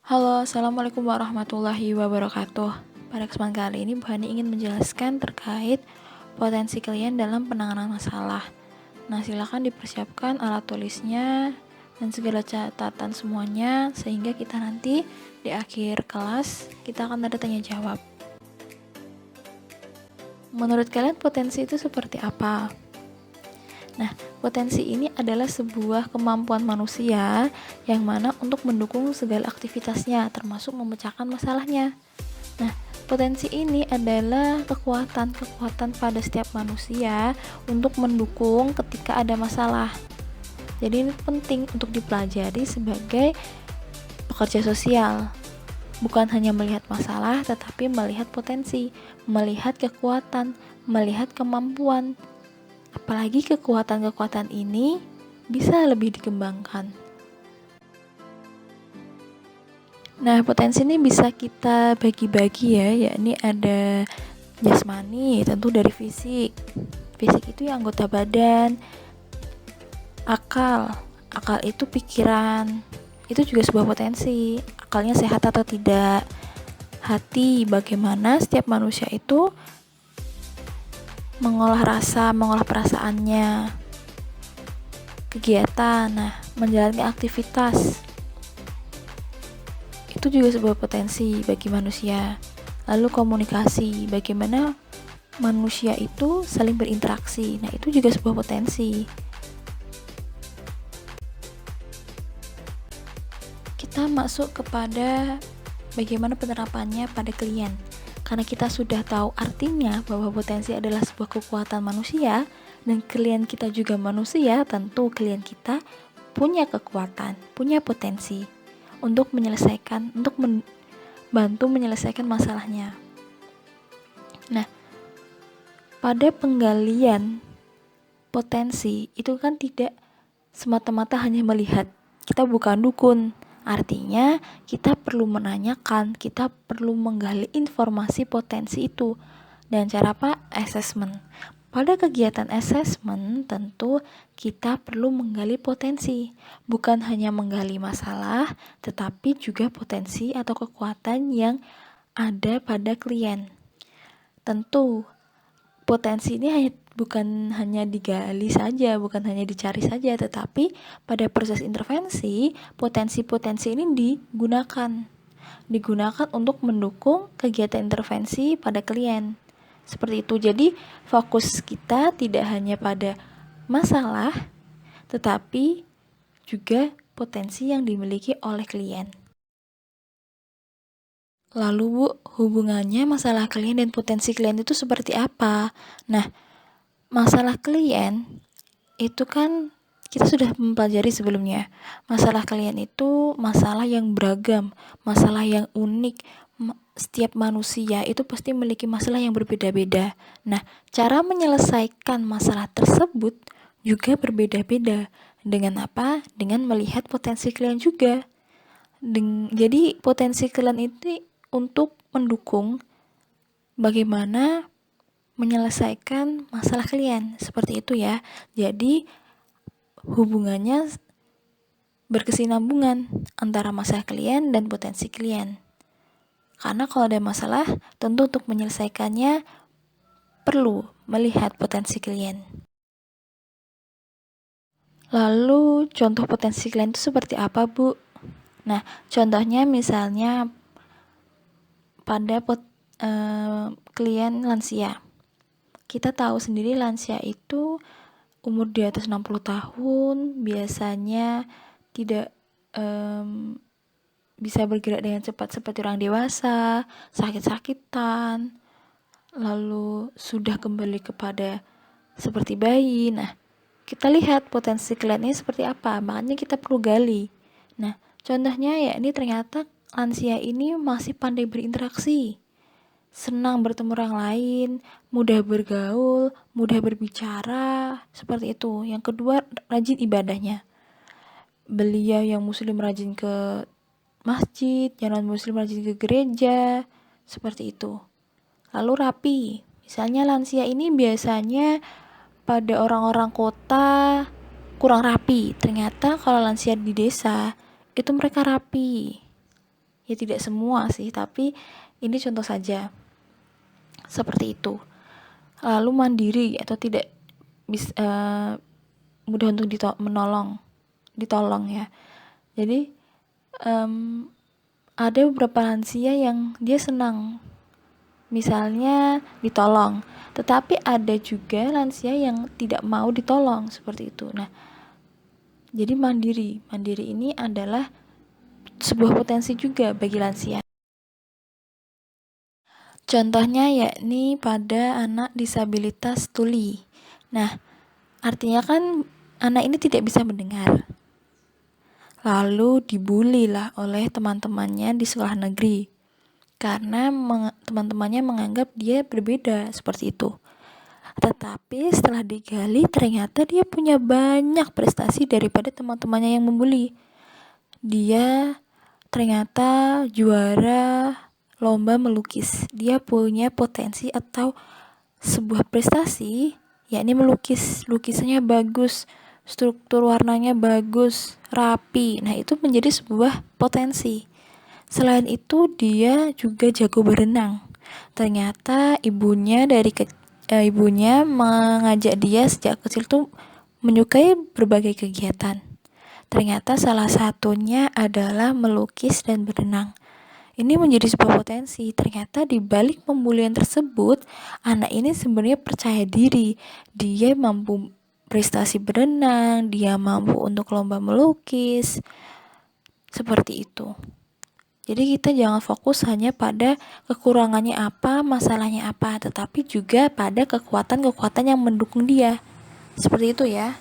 Halo, Assalamualaikum warahmatullahi wabarakatuh. Pada kesempatan kali ini, Bu Hani ingin menjelaskan terkait potensi klien dalam penanganan masalah. Nah, silakan dipersiapkan alat tulisnya dan segala catatan semuanya, sehingga kita nanti di akhir kelas, kita akan ada tanya jawab. Menurut kalian potensi itu seperti apa? Nah, potensi ini adalah sebuah kemampuan manusia yang mana untuk mendukung segala aktivitasnya, termasuk memecahkan masalahnya. Nah, potensi ini adalah kekuatan pada setiap manusia untuk mendukung ketika ada masalah. Jadi ini penting untuk dipelajari sebagai pekerja sosial. Bukan hanya melihat masalah, tetapi melihat potensi, melihat kekuatan, melihat kemampuan. Apalagi kekuatan-kekuatan ini bisa lebih dikembangkan. Nah, potensi ini bisa kita bagi-bagi ya, yakni ada jasmani, tentu dari fisik. Fisik itu yang anggota badan. Akal itu pikiran. Itu juga sebuah potensi. Akalnya sehat atau tidak. Hati, bagaimana setiap manusia itu mengolah rasa, mengolah perasaannya. Kegiatan, menjalankan aktivitas. Itu juga sebuah potensi bagi manusia. Lalu komunikasi, bagaimana manusia itu saling berinteraksi. Nah, itu juga sebuah potensi. Kita masuk kepada bagaimana penerapannya pada klien. Karena kita sudah tahu artinya bahwa potensi adalah sebuah kekuatan manusia dan klien kita juga manusia, tentu klien kita punya kekuatan, punya potensi untuk menyelesaikan, untuk membantu menyelesaikan masalahnya. Nah, pada penggalian potensi itu kan tidak semata-mata hanya melihat. Kita bukan dukun. Artinya kita perlu menanyakan, kita perlu menggali informasi potensi itu. Dan cara apa? Assessment. Pada kegiatan assessment tentu kita perlu menggali potensi. Bukan hanya menggali masalah, tetapi juga potensi atau kekuatan yang ada pada klien. Tentu potensi ini bukan hanya digali saja, bukan hanya dicari saja, tetapi pada proses intervensi, potensi-potensi ini digunakan untuk mendukung kegiatan intervensi pada klien. Seperti itu. Jadi fokus kita tidak hanya pada masalah, tetapi juga potensi yang dimiliki oleh klien. Lalu Bu, hubungannya masalah klien dan potensi klien itu seperti apa? Nah, masalah klien itu kan kita sudah mempelajari sebelumnya. Masalah klien itu masalah yang beragam, masalah yang unik. Setiap manusia itu pasti memiliki masalah yang berbeda-beda. Nah, cara menyelesaikan masalah tersebut juga berbeda-beda. Dengan apa? Dengan melihat potensi klien juga. Jadi potensi klien itu untuk mendukung bagaimana menyelesaikan masalah klien, seperti itu ya. Jadi hubungannya berkesinambungan antara masalah klien dan potensi klien. Karena kalau ada masalah, tentu untuk menyelesaikannya perlu melihat potensi klien. Lalu contoh potensi klien itu seperti apa, Bu? Nah, contohnya misalnya pada klien lansia. Kita tahu sendiri lansia itu umur di atas 60 tahun biasanya tidak bisa bergerak dengan cepat seperti orang dewasa, sakit-sakitan, lalu sudah kembali kepada seperti bayi. Nah, kita lihat potensi klien ini seperti apa, makanya kita perlu gali. Nah, contohnya ya ini ternyata lansia ini masih pandai berinteraksi, senang bertemu orang lain, mudah bergaul, mudah berbicara, seperti itu. Yang kedua, rajin ibadahnya. Beliau yang muslim rajin ke masjid, yang non muslim rajin ke gereja, seperti itu. Lalu rapi. Misalnya lansia ini biasanya pada orang-orang kota kurang rapi. Ternyata kalau lansia di desa itu mereka rapi. Ya tidak semua sih, tapi ini contoh saja. Seperti itu. Lalu mandiri atau tidak mudah untuk ditolong ya. Jadi ada beberapa lansia yang dia senang misalnya ditolong, tetapi ada juga lansia yang tidak mau ditolong seperti itu. Nah, jadi mandiri ini adalah sebuah potensi juga bagi lansia. Contohnya yakni pada anak disabilitas tuli. Nah, artinya kan anak ini tidak bisa mendengar. Lalu dibully lah oleh teman-temannya di sekolah negeri karena teman-temannya menganggap dia berbeda seperti itu. Tetapi setelah digali ternyata dia punya banyak prestasi daripada teman-temannya yang membuli. Dia ternyata juara lomba melukis. Dia punya potensi atau sebuah prestasi, yakni melukis. Lukisannya bagus, struktur warnanya bagus, rapi. Nah, itu menjadi sebuah potensi. Selain itu, dia juga jago berenang. Ternyata ibunya mengajak dia sejak kecil tuh menyukai berbagai kegiatan. Ternyata salah satunya adalah melukis dan berenang. Ini menjadi sebuah potensi. Ternyata di balik pembulian tersebut, anak ini sebenarnya percaya diri. Dia mampu prestasi berenang, dia mampu untuk lomba melukis. Seperti itu. Jadi kita jangan fokus hanya pada kekurangannya apa, masalahnya apa, tetapi juga pada kekuatan-kekuatan yang mendukung dia. Seperti itu ya.